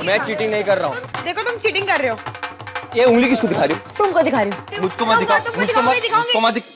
मैं चीटिंग नहीं कर रहा हूँ। देखो तुम चीटिंग कर रहे हो। ये उंगली किसको दिखा रही हो? तुमको दिखा रही हूँ। मुझको मत दिखाओ, मुझको मत दिखाओ।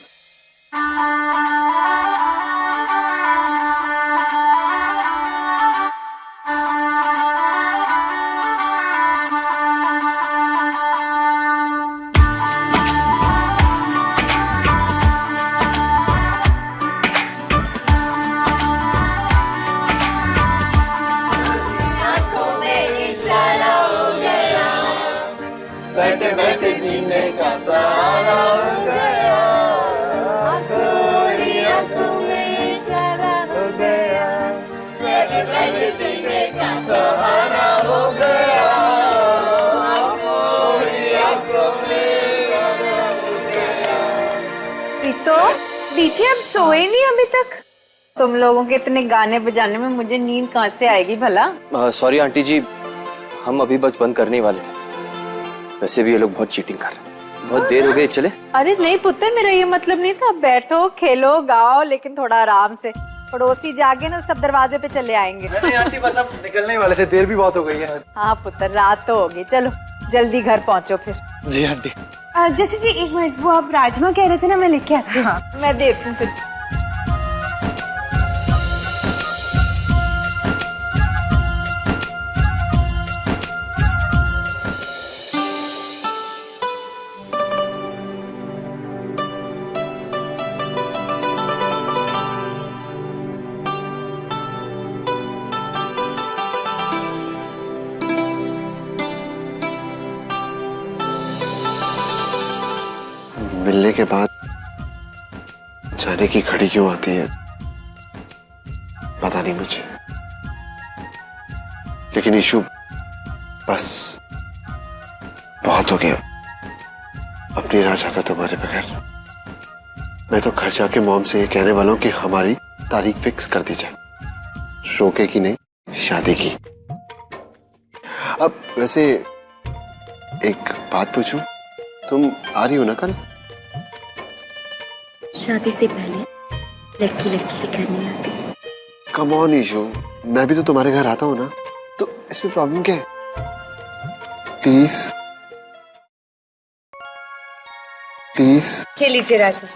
बैठे बैठे जीने का सहारा हो गया, आंखों में इशारा हो गया, बैठे बैठे जीने का सहारा हो गया, आंखों में इशारा हो गया। प्रीतो, पीछे अब सोए नहीं अभी तक? तुम लोगों के इतने गाने बजाने में मुझे नींद कहाँ से आएगी भला? सॉरी आंटी जी, हम अभी बस बंद करने ही वाले थे। वैसे भी ये लोग बहुत चीटिंग कर रहे हैं। बहुत देर हो गई, चले? अरे नहीं पुत्र, मेरा ये मतलब नहीं था। बैठो, खेलो, गाओ, लेकिन थोड़ा आराम से। पड़ोसी जागे ना, सब दरवाजे पे चले आएंगे। नहीं आंटी, बस अब निकलने ही वाले थे, देर भी बहुत हो गई है। हाँ पुत्र, रात तो होगी। चलो जल्दी घर पहुँचो फिर। जी आंटी। जैसे जी एक मिनट, वो आप राजमा कह रहे थे ना, मैं लेके आती हूँ। हाँ, मैं देती हूँ फिर। मिलने के बाद जाने की घड़ी क्यों आती है पता नहीं मुझे, लेकिन इशू बस बहुत हो गया। अपनी राह चाहता तुम्हारे बगैर। मैं तो घर जाके मॉम से ये कहने वाला हूँ कि हमारी तारीख फिक्स कर दी जाए, रोके की नहीं, शादी की। अब वैसे एक बात पूछूं, तुम आ रही हो ना कल? शादी से पहले लड़की लड़की की करनी आती। कम ऑन ईशू, मैं भी तो तुम्हारे घर आता हूँ ना, तो इसमें प्रॉब्लम क्या है? Please please. खेल लीजिए राजमा,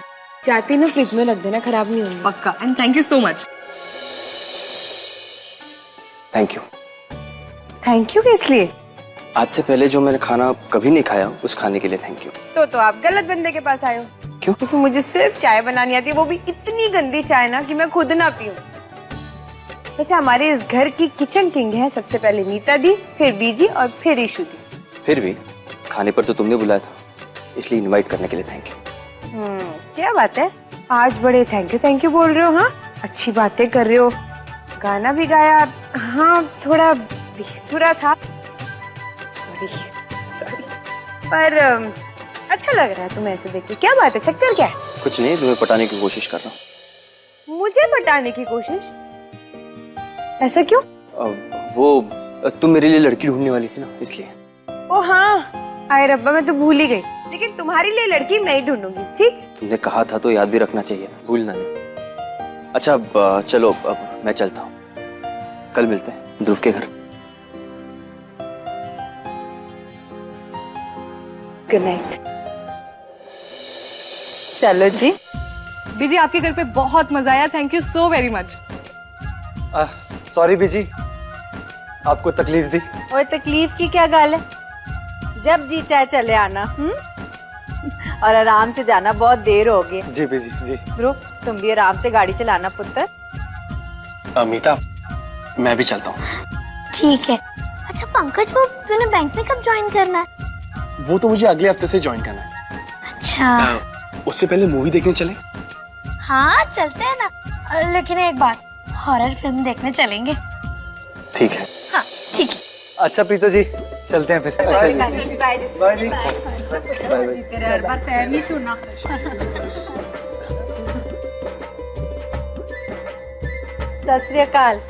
जाती ना फ्रिज में रख देना, खराब नहीं होंगे। पक्का। And thank you so much. Thank you. Thank you किस लिए? आज से पहले जो मैंने खाना कभी नहीं खाया, उस खाने के लिए थैंक यू। तो आप गलत बंदे के पास आए हो। क्यों? क्योंकि मुझे सिर्फ चाय बनानी आती है, वो भी इतनी गंदी चाय ना कि मैं खुद ना पीऊं। वैसे हमारे इस घर की किचन किंग है सबसे पहले नीता दी, फिर बीजी और फिर ईशू दी। फिर भी खाने पर तो तुमने बुलाया था, इसलिए इनवाइट करने के लिए थैंक यू। क्या बात है, आज बड़े थैंक यू बोल रहे हो। हाँ, अच्छी बातें कर रहे हो, गाना भी गाया। हाँ, थोड़ा बेसुरा था, सॉरी। पर अच्छा लग रहा है तुम्हें ऐसे देख के। क्या बात है, चक्कर क्या है? कुछ नहीं, तुम्हें पटाने की कोशिश कर रहा हूँ। मुझे पटाने की कोशिश? ऐसा क्यों? वो तुम मेरे लिए लड़की ढूंढने वाली थी ना, इसलिए। ओ हाँ, आए रब्बा, मैं तो भूल ही गई। लेकिन तुम्हारे लिए लड़की मैं ही ढूंढूंगी, ठीक? तुमने कहा था तो याद भी रखना चाहिए, भूलना नहीं। अच्छा अब चलो, अब मैं चलता हूँ। कल मिलते हैं ध्रुव के घर। Good night. चलो जी। बीजी, आपके घर पे बहुत मजा आया, thank you so very much. Sorry Biji, आपको तकलीफ दी। और तकलीफ की क्या गाल है, जब जी चाहे चले आना। और आराम से जाना, बहुत देर हो गई। जी बीजी जी। ध्रुव, तुम भी आराम से गाड़ी चलाना पुत्र। अमिता, मैं भी चलता हूँ। ठीक है। अच्छा पंकज, वो तूने बैंक में कब ज्वाइन करना है? वो तो मुझे अगले हफ्ते से ज्वाइन करना है। अच्छा। उससे पहले मूवी देखने चले? हाँ चलते हैं ना, लेकिन एक बात, हॉरर फिल्म देखने चलेंगे। ठीक है। हाँ ठीक है। अच्छा प्रीतो जी, चलते हैं फिर। बाय जी। बाय जी। तेरे हर बार पैर नहीं छूना। सत श्री अकाल।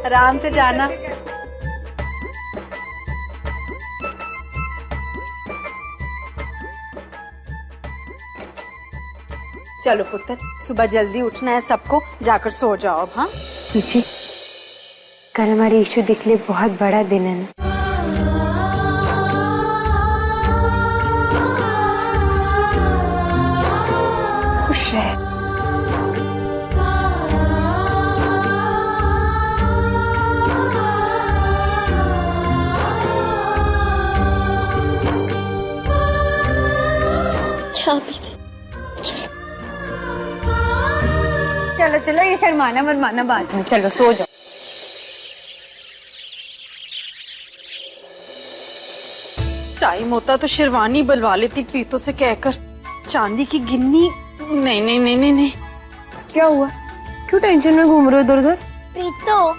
आराम से जाना। चलो पुत्र, सुबह जल्दी उठना है सबको, जाकर सो जाओ अब। हाँ जी, कल हमारी इशू दिख लिए बहुत बड़ा दिन है ना। खुश रहे। क्या पीछे? चलो चलो, ये शर्माना मरमाना बात में, चलो सो जाओ। टाइम होता तो शेरवानी बुलवा लेती प्रीतो से कहकर। चांदी की गिन्नी नहीं नहीं नहीं नहीं नहीं। क्या हुआ, क्यों टेंशन में घूम रहे हो इधर उधर? प्रीतो,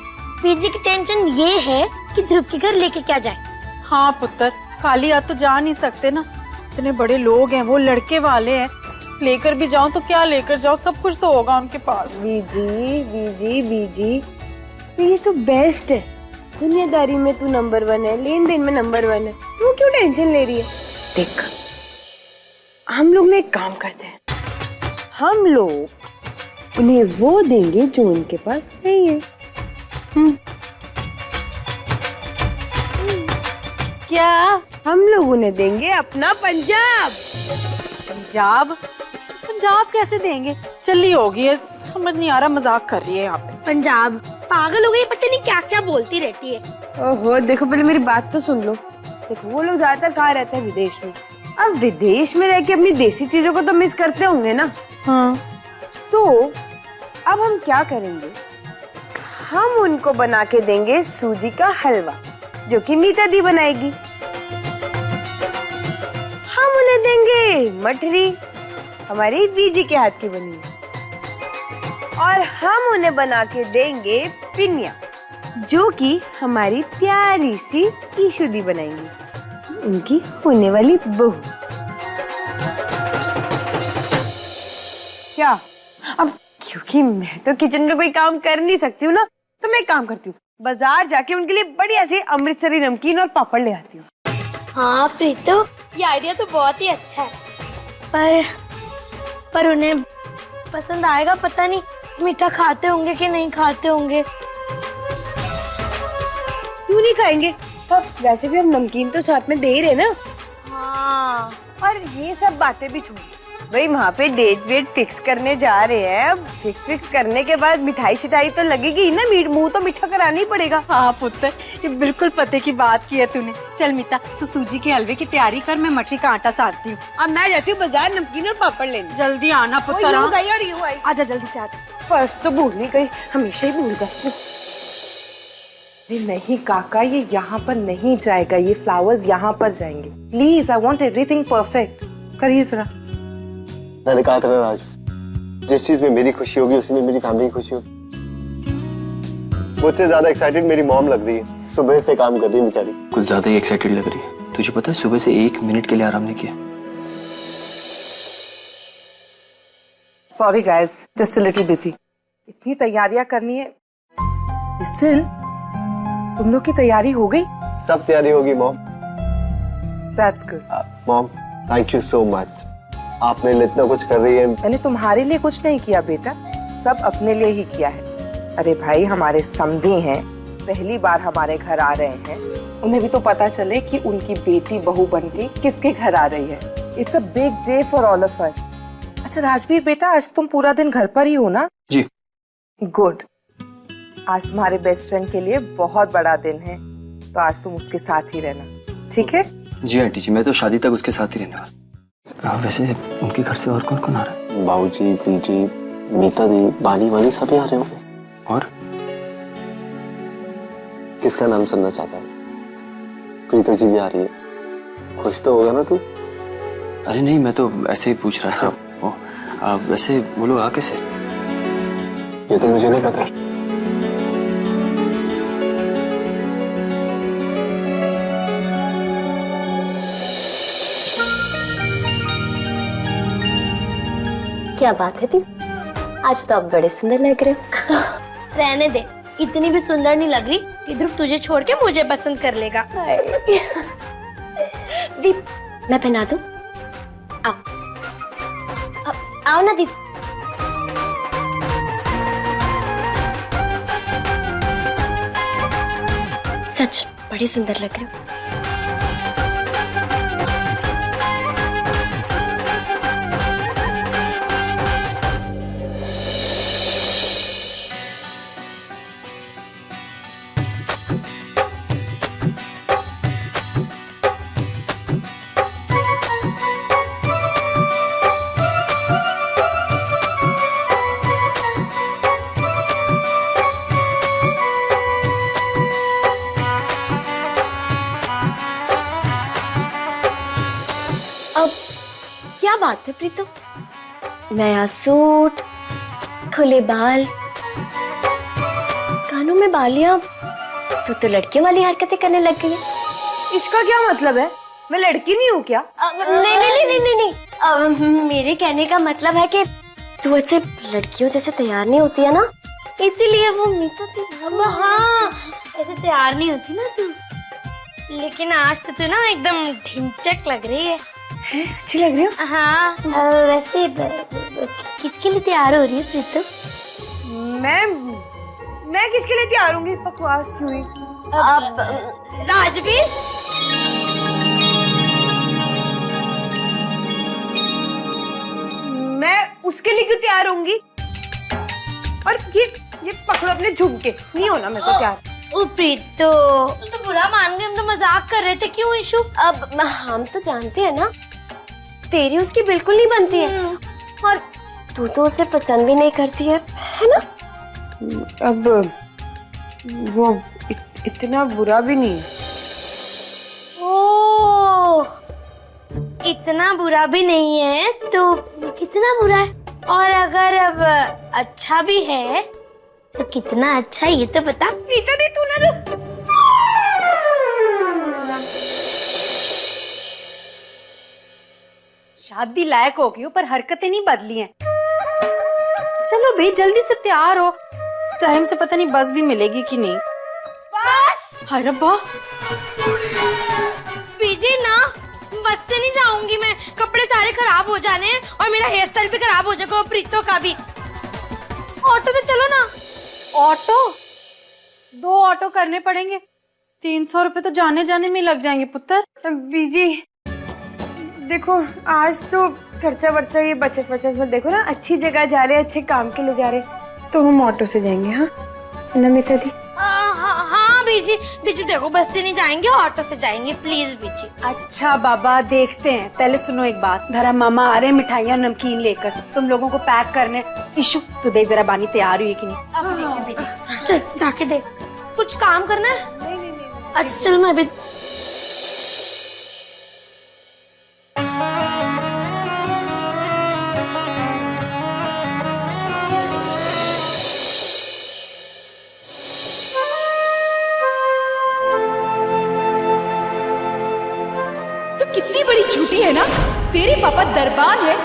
बीजी की टेंशन ये है कि ध्रुव के घर लेके क्या जाए। हाँ पुत्र, खाली हाथ तो जा नहीं सकते ना, इतने बड़े लोग हैं, वो लड़के वाले हैं। लेकर भी जाऊं तो क्या लेकर जाऊं, सब कुछ तो होगा उनके पास। बीजी बीजी बीजी, तो ये तो बेस्ट है। दुनियादारी में तू नंबर 1 है, लेन देन में नंबर 1 है, तू क्यों टेंशन ले रही है? देख, हम लोग ना एक काम करते हैं, हम लोग उन्हें वो देंगे जो उनके पास नहीं है। क्या? हम लोग उन्हें देंगे अपना पंजाब। पंजाब? पंजाब कैसे देंगे? चली होगी है, समझ नहीं आ रहा, मजाक कर रही है यहाँ पे। पंजाब पागल हो गई, पता नहीं क्या क्या बोलती रहती है। ओहो, देखो पहले मेरी बात तो सुन लो। देखो, वो लोग ज्यादातर कहाँ रहते हैं? विदेश में। अब विदेश में रह के अपनी देसी चीजों को तो मिस करते होंगे ना। हाँ। तो अब हम क्या करेंगे, हम उनको बना के देंगे सूजी का हलवा, जो कि मीता दी बनाएगी। हम उन्हें देंगे मठरी, हमारी बीजी के हाथ की बनी है। और हम उन्हें बना के देंगे पिनिया, जो कि हमारी प्यारी सी ईशु दी बनाएंगी, उनकी होने वाली बहू। क्या? अब क्योंकि मैं तो किचन में कोई काम कर नहीं सकती हूँ ना, तो मैं एक काम करती हूँ, बाजार जाके उनके लिए बढ़िया सी अमृतसरी नमकीन और पापड़ ले आती हूँ। हाँ प्रीतो, ये आइडिया तो बहुत ही अच्छा है, पर उन्हें पसंद आएगा पता नहीं। मीठा खाते होंगे कि नहीं खाते होंगे। क्यों नहीं खाएंगे? तो वैसे भी हम नमकीन तो साथ में दे ही रहे ना। हाँ। और ये सब बातें भी छोड़, भाई वहाँ पे डेट वेट फिक्स करने जा रहे हैं। अब फिक्स करने के बाद मिठाई शिठाई तो लगेगी ही ना, मुंह तो मीठा कराना ही पड़ेगा। हाँ पुत्र, ये बिल्कुल पते की बात की है तूने। चल मीता, तू सूजी के हलवे की तैयारी कर, मैं मटरी का आटा सानती हूँ। अब मैं जाती हूँ बाजार नमकीन और पापड़ लेने। जल्दी आना पुत्र। यूं गई और यूं आई। आजा जल्दी से आजा। पर्स तो भूल नहीं गई, हमेशा ही भूल जाती हूँ। नहीं काका, ये यहाँ पर नहीं जाएगा, ये फ्लावर्स यहाँ पर जाएंगे। Please, I want everything perfect. करिए जरा। मैंने कहा था ना राज, जिस चीज में मेरी खुशी होगी उसी में मेरी फैमिली की खुशी होगी। मुझसे ज्यादा एक्साइटेड मेरी मॉम लग रही है, सुबह से काम कर रही है बेचारी। कुछ ज्यादा ही एक्साइटेड लग रही है। तुझे पता है सुबह से 1 मिनट के लिए आराम नहीं किया। Sorry guys, just a little busy. इतनी तैयारियां करनी है। लिसन, तुम लोग की तैयारी हो गई? सब तैयारी होगी mom. That's good. Mom, thank you so much, आप मेरे लिए इतना कुछ कर रही है। मैंने तुम्हारे लिए कुछ नहीं किया बेटा, सब अपने लिए ही किया है। अरे भाई, हमारे समधी हैं, पहली बार हमारे घर आ रहे हैं, उन्हें भी तो पता चले कि उनकी बेटी बहू बनके किसके घर आ रही है। It's a big day for all of us. अच्छा राजवीर बेटा, आज तुम पूरा दिन घर पर ही हो ना? जी। गुड। आज तुम्हारे बेस्ट फ्रेंड के लिए बहुत बड़ा दिन है, तो आज तुम उसके साथ ही रहना, ठीक है? जी आंटी जी, मैं तो शादी तक उसके साथ ही रहने वाला। वैसे उनके घर से और कौन कौन आ रहा है? बाबूजी, बीजी, मीता दी, बानी वानी सभी आ रहे होंगे। और किसका नाम सुनना चाहता है? प्रीतो जी भी आ रही है, खुश तो होगा ना तू? अरे नहीं, मैं तो ऐसे ही पूछ रहा था। वैसे वो लोग आ कैसे? ये तो मुझे नहीं पता। क्या बात है दी, आज तो आप बड़े सुंदर लग रहे हो। रहने दे, इतनी भी सुंदर नहीं लग रही कि ध्रुव तुझे छोड़ के मुझे पसंद कर लेगा। दी, मैं पहना दूं? आओ आओ ना दी। सच बड़े सुंदर लग रहे हो। क्या बात है प्रीतो, नया सूट, खुले बाल, कानों में बालियां, तू तो लड़कियों वाली हरकतें करने लग गई है। इसका क्या मतलब है? मैं लड़की नहीं हूँ क्या? नहीं नहीं नहीं नहीं नहीं, मेरे कहने का मतलब है कि तू ऐसे लड़कियों जैसे तैयार नहीं होती है ना, इसीलिए वो मीता थी। अब हाँ, ऐसे तैयार नहीं होती ना तू, लेकिन आज तो तू ना एकदम ढिंचक लग रही है। अच्छी लग रही हो। हाँ, वैसे किसके लिए तैयार हो रही है प्रीतो? मैं किसके लिए तैयार होंगी? बकवास हुई। अब राजवीर, मैं उसके लिए क्यों तैयार होंगी? और ये पकड़ो अपने झुमके, नहीं होना मेरे को तैयार। ओ प्रीतो, तुम तो बुरा मान गए, हम तो मजाक कर रहे थे। क्यों इशू? अब हम तो जानते हैं ना, तेरी उसकी बिल्कुल नहीं बनती है, और तू तो उसे पसंद भी नहीं करती है ना? अब वो इतना बुरा भी नहीं है। ओ, इतना बुरा भी नहीं है तो कितना बुरा है? और अगर अब अच्छा भी है तो कितना अच्छा, ये तो बता। रीता दी, तू ना रुक। शादी लायक हो गई हो पर हरकतें नहीं बदली हैं। चलो भाई जल्दी से तैयार हो, टाइम से पता नहीं बस भी मिलेगी कि नहीं। बस अरे वाह, बीजी ना, बस से नहीं जाऊंगी मैं, कपड़े सारे खराब हो जाने हैं और मेरा हेयर स्टाइल भी खराब हो जाएगा, और प्रीतो का भी। ऑटो से चलो ना। ऑटो? 2 ऑटो करने पड़ेंगे, 300 रुपए तो जाने जाने में लग जाएंगे पुत्र। बीजी देखो, आज तो खर्चा वर्चा ये बचत में देखो ना, अच्छी जगह जा रहे, अच्छे काम के लिए जा रहे, तो हम ऑटो से जाएंगे। हाँ ना मिता दी? हाँ बीजी देखो, बस से नहीं जाएंगे, ऑटो से जाएंगे, प्लीज बीजी। अच्छा बाबा, देखते हैं। पहले सुनो एक बात, धरा मामा आ रहे मिठाइयाँ नमकीन लेकर, तुम लोगों को पैक करने। इशू तू देख जरा बानी तैयार हुई कि नहीं। चल जाके देख, कुछ काम करना है? नहीं। अच्छा चल, मैं भी। कितनी बड़ी झूठी है ना, तेरे पापा दरबान है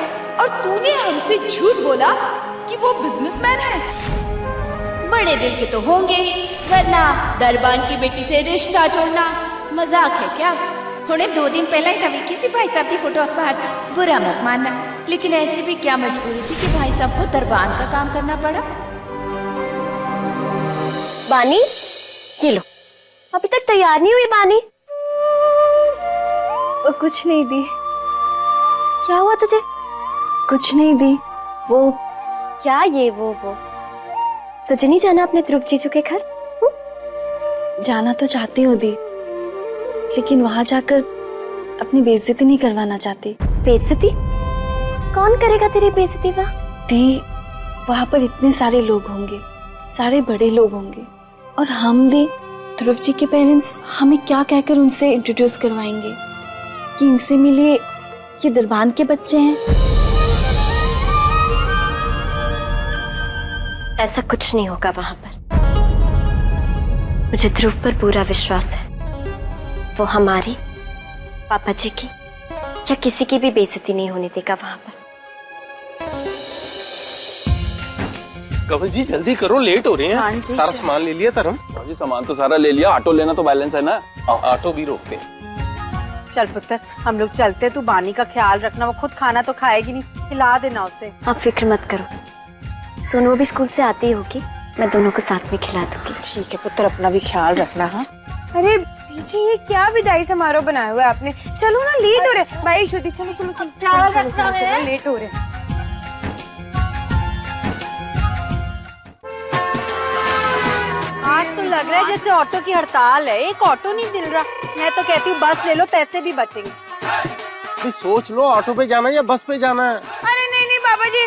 और तूने हमसे झूठ बोला कि वो बिजनेसमैन है। बड़े दिल के तो होंगे, वरना दरबान की बेटी से रिश्ता जोड़ना मजाक है क्या? उन्हें 2 दिन पहले ही तभी किसी भाई साहब की फोटो अखबार से, बुरा मत मानना, लेकिन ऐसी भी क्या मजबूरी थी कि भाई साहब को दरबान का काम करना पड़ा। बानी, ये लो, अभी तक तैयार नहीं हुई बानी। कुछ नहीं दी। क्या हुआ तुझे? कुछ नहीं दी। वो क्या, ये वो तुझे नहीं जाना अपने ध्रुव जीजू के घर? जाना तो चाहती हूँ दी, लेकिन वहां जाकर अपनी बेइज्जती नहीं करवाना चाहती। बेइज्जती? कौन करेगा तेरी बेइज्जती वहाँ? दी, वहां पर इतने सारे लोग होंगे, सारे बड़े लोग होंगे, और हम दी, ध्रुव जी के पेरेंट्स हमें क्या कहकर उनसे इंट्रोड्यूस करवाएंगे कि इनसे मिलिए, ये दरबान के बच्चे हैं। ऐसा कुछ नहीं होगा वहां पर। मुझे ध्रुव पर पूरा विश्वास है, वो हमारी, पापा जी की या किसी की भी बेइज्जती नहीं होने देगा वहां पर। कवल जी जल्दी करो, लेट हो रहे हैं। हाँ जी, सारा सामान ले लिया तरम? हाँ जी, सामान तो सारा ले लिया, ऑटो लेना तो बैलेंस है ना, ऑटो भी रोकते हैं। चल पुत्र, हम लोग चलते, तू बानी का ख्याल रखना, वो खुद खाना तो खाएगी नहीं, खिला देना उसे। आप फिक्र मत करो, सोनू भी स्कूल से आती होगी, मैं दोनों को साथ में खिला दूंगी। ठीक है पुत्र, अपना भी ख्याल रखना। हाँ अरे पीछे ये क्या विदाई समारोह बनाया हुआ है आपने? चलो ना, लेट हो रहे। बाय श्रुति, चलो चलो चलो चलो चलो चलो, लेट हो रहे। आज तो लग रहा है जैसे ऑटो की हड़ताल है, एक ऑटो नहीं मिल रहा। मैं तो कहती हूँ बस ले लो, पैसे भी बचेंगे। सोच लो, ऑटो पे जाना है या बस पे जाना है? अरे नहीं नहीं बाबा जी,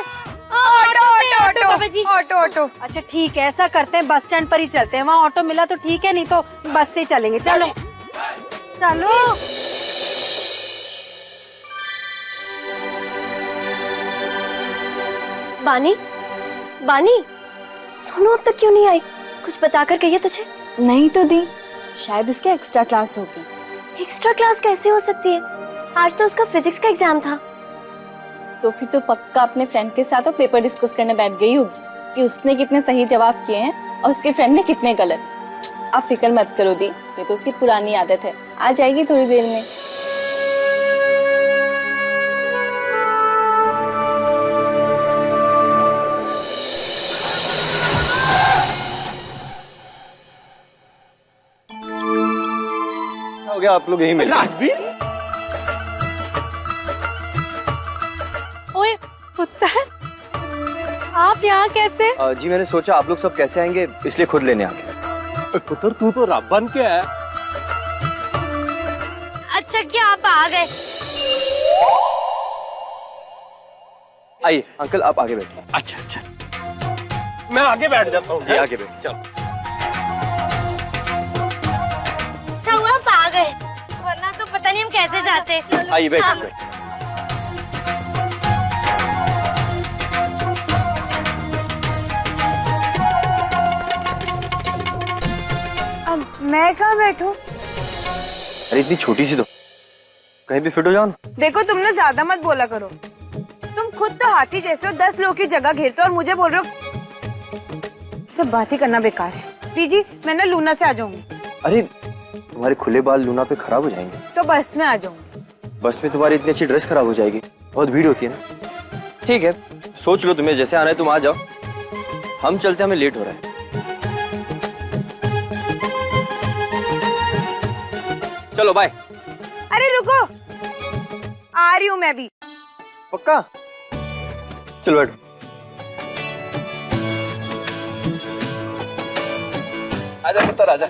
ऑटो ऑटो ऑटो बाबा जी, ऑटो ऑटो। अच्छा ठीक है, ऐसा करते हैं, बस स्टैंड पर ही चलते हैं। वहाँ ऑटो मिला तो ठीक है, नहीं तो बस से चलेंगे। चलो चलो। बानी, बानी, सुनो अब तक क्यों नहीं आई? कुछ बताकर कहिए तुझे। नहीं तो दी, शायद उसके एक्स्ट्रा क्लास होगी। एक्स्ट्रा क्लास कैसे हो सकती है? आज तो उसका फिजिक्स का एग्जाम था। तो फिर तो पक्का अपने फ्रेंड के साथ पेपर डिस्कस करने बैठ गई होगी कि उसने कितने सही जवाब किए हैं और उसके फ्रेंड ने कितने गलत। आप फिक्र मत करो दी, ये तो उसकी पुरानी आदत है, आ जाएगी थोड़ी देर में। हो गया, आप लोग यही मिले। ओए कुत्ता, आप यहाँ कैसे? जी मैंने सोचा आप लोग सब कैसे आएंगे, इसलिए खुद लेने आ गए। पुत्र तू तो रब बन के है। अच्छा क्या आप आ गए? आइए अंकल, आप आगे बैठिए। अच्छा अच्छा, मैं आगे बैठ जाता हूँ। जी आगे बैठिए। चलो। अच्छा हुआ आप आ गए, वरना तो पता नहीं हम कैसे जाते। आइए बैठिए। अब मैं कहाँ बैठूं? अरे इतनी छोटी सी तो कहीं भी फिट हो जाओ ना। देखो तुमने ज्यादा मत बोला करो, तुम खुद तो हाथी जैसे हो, 10 लोगों की जगह घेरते हो और मुझे बोल रहे हो। सब बात ही करना बेकार है। पीजी मैं ना लूना से आ जाऊंगी। अरे तुम्हारे खुले बाल लूना पे खराब हो जाएंगे। तो बस में आ जाऊंगी। बस में तुम्हारी इतनी अच्छी ड्रेस खराब हो जाएगी, बहुत भीड़ होती है ना। ठीक है, सोच लो, तुम्हें जैसे आना है तुम आ जाओ, हम चलते, हमें लेट हो रहा है। चलो बाय। अरे रुको, आ रही हूँ मैं भी। पक्का? चलो बैठो। आजा पुत्र आजा।